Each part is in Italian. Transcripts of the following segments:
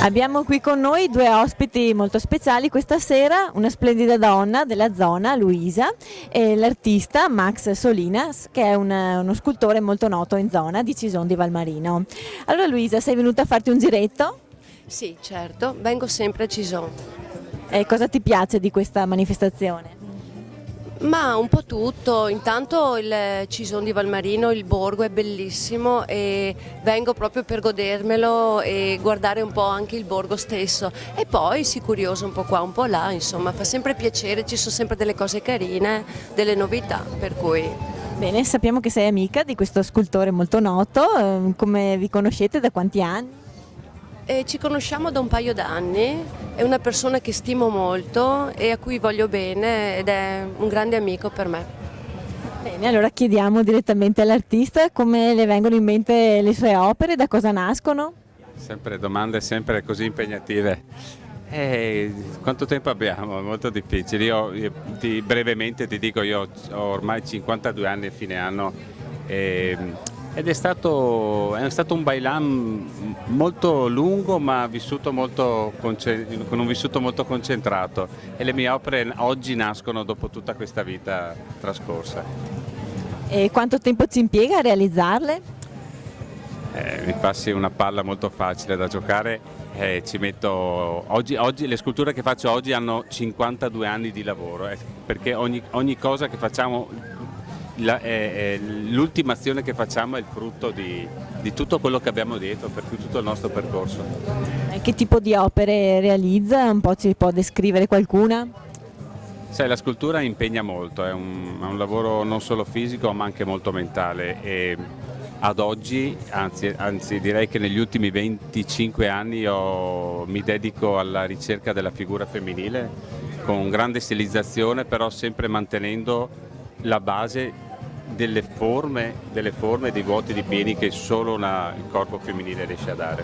Abbiamo qui con noi due ospiti molto speciali questa sera, una splendida donna della zona, Luisa, e l'artista Max Solinas, che è uno scultore molto noto in zona di Cison di Valmarino. Allora Luisa, sei venuta a farti un giretto? Sì, certo, vengo sempre a Cison. E cosa ti piace di questa manifestazione? Ma un po' tutto, intanto il Cison di Valmarino, il borgo è bellissimo e vengo proprio per godermelo e guardare un po' anche il borgo stesso e poi si curiosa un po' qua, un po' là, insomma fa sempre piacere, ci sono sempre delle cose carine, delle novità, per cui... Bene, sappiamo che sei amica di questo scultore molto noto, come vi conoscete, da quanti anni? Ci conosciamo da un paio d'anni, è una persona che stimo molto e a cui voglio bene ed è un grande amico per me. Bene, allora chiediamo direttamente all'artista come le vengono in mente le sue opere, da cosa nascono? Sempre domande sempre così impegnative. Quanto tempo abbiamo? È molto difficile. Brevemente ti dico, io ho ormai 52 anni a fine anno ed è stato un bailam molto lungo ma con un vissuto molto concentrato e le mie opere oggi nascono dopo tutta questa vita trascorsa. E quanto tempo ci impiega a realizzarle? Mi passi una palla molto facile da giocare, oggi le sculture che faccio oggi hanno 52 anni di lavoro, perché ogni cosa che facciamo, l'ultima azione che facciamo è il frutto di tutto quello che abbiamo dietro per tutto il nostro percorso. Che tipo di opere realizza? Un po' ci può descrivere qualcuna? Sai, la scultura impegna molto, è un lavoro non solo fisico ma anche molto mentale e ad oggi, anzi direi che negli ultimi 25 anni mi dedico alla ricerca della figura femminile con grande stilizzazione, però sempre mantenendo la base delle forme dei vuoti di piedi che solo il corpo femminile riesce a dare.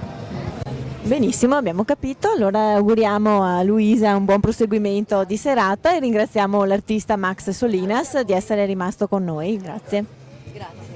Benissimo, abbiamo capito. Allora auguriamo a Luisa un buon proseguimento di serata e ringraziamo l'artista Max Solinas di essere rimasto con noi. Grazie. Grazie.